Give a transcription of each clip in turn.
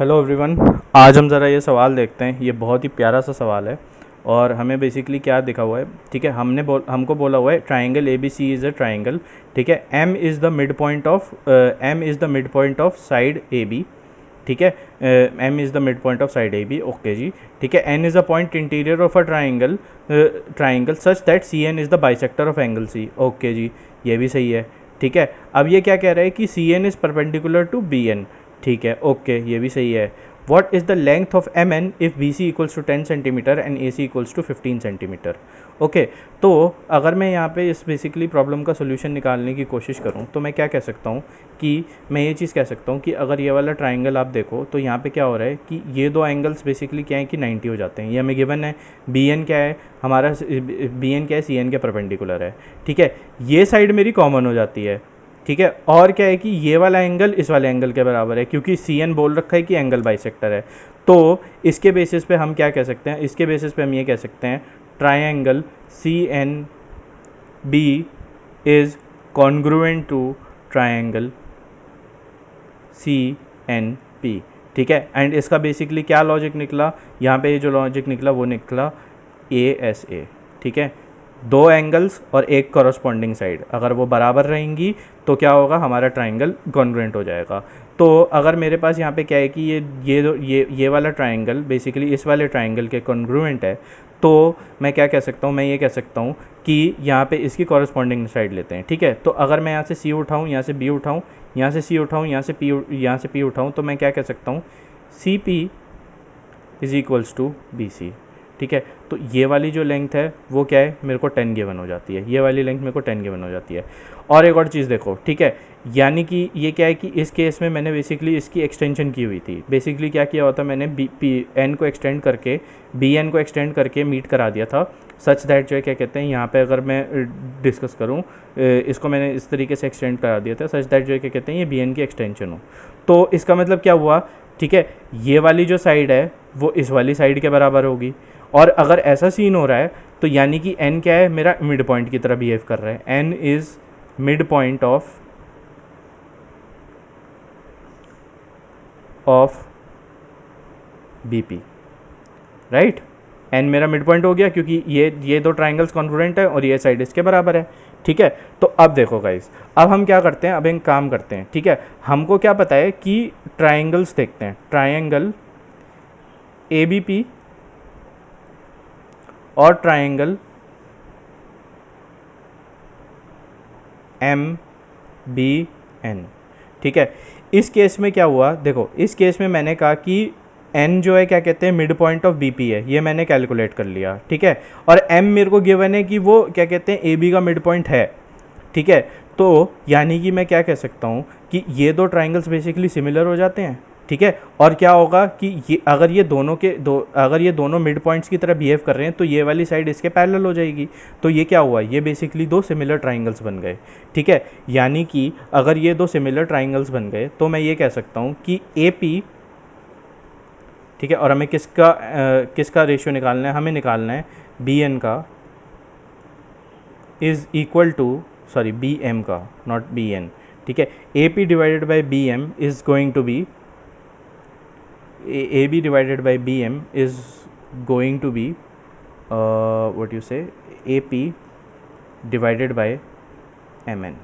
Hello everyone. आज हम ज़रा ये सवाल देखते हैं। ये बहुत ही प्यारा सा सवाल है और हमें बेसिकली क्या दिखा हुआ है। ठीक है, हमको बोला हुआ है triangle A B C is a triangle. ठीक है, M is the mid point of side A B. ठीक है, M is the mid point of side A B. Okay जी। ठीक है, N is a point interior of a triangle such that C N is the bisector of angle C. Okay जी, ये भी सही है। ठीक है, अब ये क्या कह रहा है कि C N is perpendicular to B N. ठीक है, ओके, ये भी सही है। What is the length of M N if B C equals to 10 centimetre and A C equals to 15 centimetre. Okay, तो अगर मैं यहाँ पे इस बेसिकली प्रॉब्लम का सोल्यूशन निकालने की कोशिश करूँ तो मैं क्या कह सकता हूँ कि मैं ये चीज़ कह सकता हूँ कि अगर ये वाला ट्राइंगल आप देखो तो यहाँ पे क्या हो रहा है कि ये दो एंगल्स बेसिकली क्या है कि 90 हो जाते हैं। ये हमें गिवन है। बी एन क्या है हमारा, बी एन क्या है, सी एन के परपेंडिकुलर है। ठीक है, ये साइड मेरी कॉमन हो जाती है। ठीक है, और क्या है कि ये वाला एंगल इस वाले एंगल के बराबर है क्योंकि सी एन बोल रखा है कि एंगल बाइसेक्टर है। तो इसके बेसिस पे हम क्या कह सकते हैं, इसके बेसिस पे हम ये कह सकते हैं triangle C N B is congruent to triangle C N P. ठीक है, एंड इसका बेसिकली क्या लॉजिक निकला, यहाँ पे जो लॉजिक निकला वो निकला ए एस ए। ठीक है, दो एंगल्स और एक कॉरस्पॉन्डिंग साइड अगर वो बराबर रहेंगी तो क्या होगा, हमारा ट्राइंगल कॉन्ग्रुएंट हो जाएगा। तो अगर मेरे पास यहाँ पे क्या है कि ये वाला ट्राइंगल बेसिकली इस वाले ट्राइंगल के कॉन्ग्रुएंट है, तो मैं क्या कह सकता हूँ, मैं ये कह सकता हूँ कि यहाँ पे इसकी कॉरस्पॉन्डिंग साइड लेते हैं। ठीक है, तो अगर मैं यहाँ से सी उठाऊँ, यहाँ से बी उठाऊँ, यहाँ से सी उठाऊँ, यहाँ से पी उठाऊँ, तो मैं क्या कह सकता हूँ, C P is equals to B C. ठीक है, तो ये वाली जो लेंथ है वो क्या है, मेरे को 10 गिवन हो जाती है। ये वाली लेंथ मेरे को 10 गिवन हो जाती है। और एक और चीज़ देखो, ठीक है, यानी कि ये क्या है कि इस केस में मैंने बेसिकली इसकी एक्सटेंशन की हुई थी। बेसिकली क्या किया होता, मैंने एन को एक्सटेंड करके बी एन को एक्सटेंड करके मीट करा दिया था सच दैट जो है क्या कहते हैं, यहाँ पे अगर मैं डिस्कस करूँ इसको मैंने इस तरीके से एक्सटेंड करा दिया था सच दैट जो है क्या कहते हैं ये बी एन की एक्सटेंशन हो। तो इसका मतलब क्या हुआ, ठीक है, ये वाली जो साइड है वो इस वाली साइड के बराबर होगी। और अगर ऐसा सीन हो रहा है तो यानी कि n क्या है, मेरा मिड पॉइंट की तरह बिहेव कर रहा है। n is mid point of B P, right. n मेरा मिड पॉइंट हो गया क्योंकि ये दो ट्राइंगल्स कॉन्ग्रुएंट है और ये साइड इसके बराबर है। ठीक है, तो अब देखो गाइस, अब हम क्या करते हैं, अब एक काम करते हैं। ठीक है, हमको क्या पता है कि ट्राइंगल्स देखते हैं, ट्राइंगल ए बी पी और ट्राइंगल एम बी एन। ठीक है, इस केस में क्या हुआ, देखो इस केस में मैंने कहा कि n जो है क्या कहते हैं mid point of B P है, ये मैंने कैलकुलेट कर लिया। ठीक है, और m मेरे को गिवन है कि वो क्या कहते हैं ए बी का मिड पॉइंट है। ठीक है, तो यानी कि मैं क्या कह सकता हूँ कि ये दो ट्राइंगल्स बेसिकली सिमिलर हो जाते हैं। ठीक है, और क्या होगा कि अगर ये दोनों मिड पॉइंट्स की तरह बिहेव कर रहे हैं तो ये वाली साइड इसके पैरेलल हो जाएगी। तो ये क्या हुआ, ये बेसिकली दो सिमिलर ट्राइंगल्स बन गए। ठीक है, यानी कि अगर ये दो सिमिलर ट्राइंगल्स बन गए तो मैं ये कह सकता हूँ कि ए पी, ठीक है, और हमें किसका रेशियो निकालना है, हमें निकालना है बी एन का is equal to, sorry B M का, नॉट बी एन। ठीक है, A P divided by B M is going to be, AB divided by BM is going to be what you say AP divided by MN।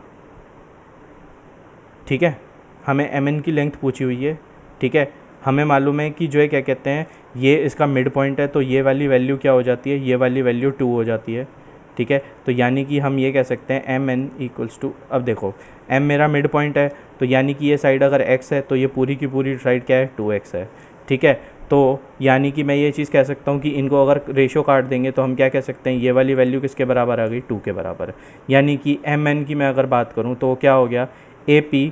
ठीक है, हमें MN की length पूछी हुई है। ठीक है, हमें मालूम है कि जो है क्या कहते हैं ये इसका मिड पॉइंट है, तो ये वाली वैल्यू क्या हो जाती है, ये वाली वैल्यू 2 हो जाती है। ठीक है, तो यानी कि हम ये कह सकते हैं MN इक्वल्स टू, अब देखो M मेरा मिड पॉइंट है तो यानी कि ये साइड अगर x है तो ये पूरी की पूरी साइड क्या है, 2x है। ठीक है, तो यानी कि मैं ये चीज़ कह सकता हूँ कि इनको अगर रेशो काट देंगे तो हम क्या कह सकते हैं, ये वाली वैल्यू किसके बराबर आ गई, 2 के बराबर। यानी कि MN की मैं अगर बात करूँ तो क्या हो गया, AP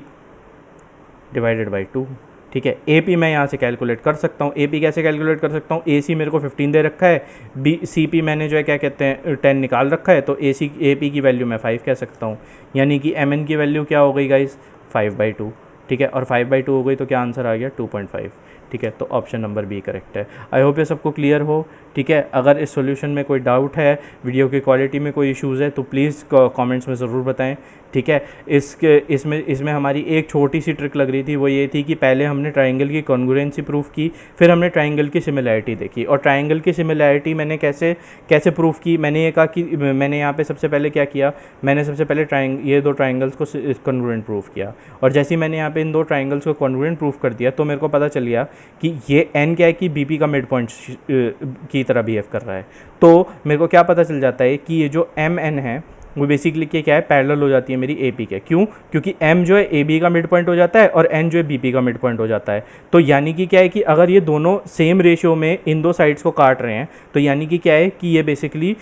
डिवाइडेड बाई 2। ठीक है, AP मैं यहाँ से कैलकुलेट कर सकता हूँ। AP कैसे कैलकुलेट कर सकता हूँ, AC मेरे को 15 दे रखा है, CP मैंने जो है क्या कहते हैं 10 निकाल रखा है, तो AP की वैल्यू मैं 5 कह सकता हूँ। यानी कि MN की वैल्यू क्या हो गई गाइस, 5/2। ठीक है, और 5/2 हो गई तो क्या आंसर आ गया, 2.5। ठीक है, तो ऑप्शन नंबर बी करेक्ट है। आई होप ये सबको क्लियर हो, ठीक है। अगर इस सॉल्यूशन में कोई डाउट है, वीडियो की क्वालिटी में कोई इश्यूज़ है तो प्लीज़ कमेंट्स में ज़रूर बताएं, ठीक है। इसमें हमारी एक छोटी सी ट्रिक लग रही थी, वो ये थी कि पहले हमने ट्राइंगल की कॉन्ग्रुएंसी प्रूफ की, फिर हमने ट्राइंगल की सिमिलैरिटी देखी। और ट्राइंगल की सिमिलैरिटी मैंने कैसे प्रूफ की, मैंने ये कहा कि मैंने यहाँ पे सबसे पहले क्या किया, मैंने सबसे पहले ये दो ट्राइंगल्स को कॉन्ग्रुएंट प्रूफ किया, और जैसे ही मैंने यहाँ पे इन दो ट्राइंगल्स को कॉन्ग्रुएंट प्रूफ कर दिया तो मेरे को पता चल गया कि ये एन क्या है कि बीपी का मिड पॉइंट की तरह बिहेव कर रहा है। तो मेरे को क्या पता चल जाता है कि ये जो एम एन है वो बेसिकली क्या है, पैरेलल हो जाती है मेरी ए पी के। क्यों? क्योंकि एम जो है ए बी का मिड पॉइंट हो जाता है और एन जो है बी पी का मिड पॉइंट हो जाता है। तो यानी कि क्या है कि अगर ये दोनों सेम रेशियो में इन दो साइड्स को काट रहे हैं तो यानी कि क्या है कि ये बेसिकली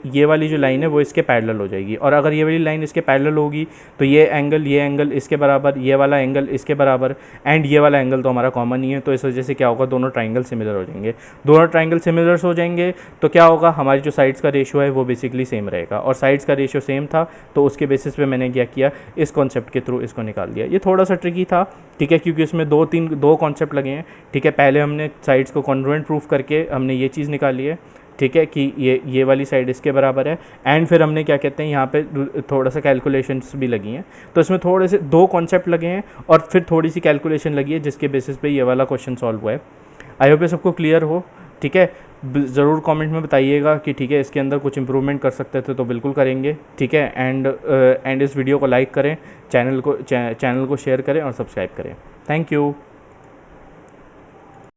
ये वाली जो लाइन है वो इसके पैरेलल हो जाएगी। और अगर ये वाली लाइन इसके पैरेलल होगी तो ये एंगल इसके बराबर, ये वाला एंगल इसके बराबर, एंड ये वाला एंगल तो हमारा कॉमन ही है। तो इस वजह से क्या होगा, दोनों ट्राइंगल सिमिलर हो जाएंगे। दोनों ट्राइंगल सिमिलर हो जाएंगे तो क्या होगा, हमारी जो साइड्स का रेशियो है वो बेसिकली सेम रहेगा। और साइड्स का रेशियो सेम था तो उसके बेसिस पे मैंने क्या किया, इस कॉन्सेप्ट के थ्रू इसको निकाल दिया। ये थोड़ा सा ट्रिकी था, ठीक है, क्योंकि इसमें दो कॉन्सेप्ट लगे हैं, ठीक है। पहले हमने साइड्स को कॉन्ग्रुएंट प्रूफ करके हमने ये चीज़ निकाली है, ठीक है, कि ये वाली साइड इसके बराबर है। एंड फिर हमने क्या कहते हैं, यहाँ पे थोड़ा सा कैलकुलेशंस भी लगी हैं। तो इसमें थोड़े से दो कॉन्सेप्ट लगे हैं और फिर थोड़ी सी कैलकुलेशन लगी है जिसके बेसिस पे ये वाला क्वेश्चन सॉल्व हुआ है। आई होप ये सबको क्लियर हो, ठीक है। ज़रूर कमेंट में बताइएगा कि ठीक है इसके अंदर कुछ इंप्रूवमेंट कर सकते थे तो बिल्कुल करेंगे, ठीक है। एंड इस वीडियो को लाइक करें, चैनल को शेयर करें और सब्सक्राइब करें। Thank you.